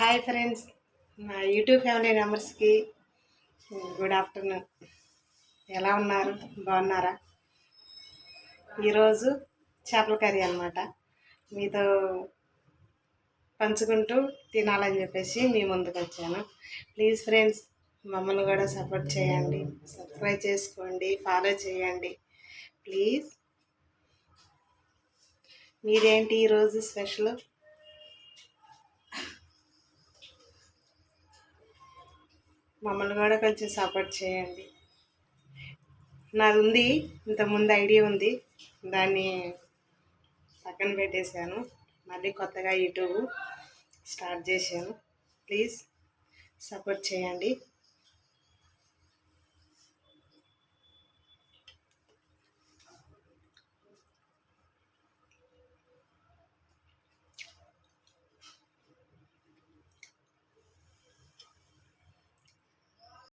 Hi friends, నా YouTube family మెంబర్స్కి good afternoon. ఎలా ఉన్నారు? బాగున్నారా? ఈరోజు చేపల కర్రీ అనమాట మీతో పంచుకుంటూ తినాలని చెప్పేసి మీ ముందుకు వచ్చాను. ప్లీజ్ ఫ్రెండ్స్, మమ్మల్ని కూడా సపోర్ట్ చేయండి, సబ్స్క్రైబ్ చేసుకోండి, ఫాలో చేయండి ప్లీజ్. మీరేంటి ఈరోజు స్పెషల్? మమ్మల్ని కూడా కొంచెం సపోర్ట్ చేయండి. నాది ఉంది, ఇంతకుముందు ఐడియా ఉంది, దాన్ని పక్కన పెట్టేశాను. మళ్ళీ కొత్తగా యూట్యూబ్ స్టార్ట్ చేశాను. ప్లీజ్ సపోర్ట్ చేయండి.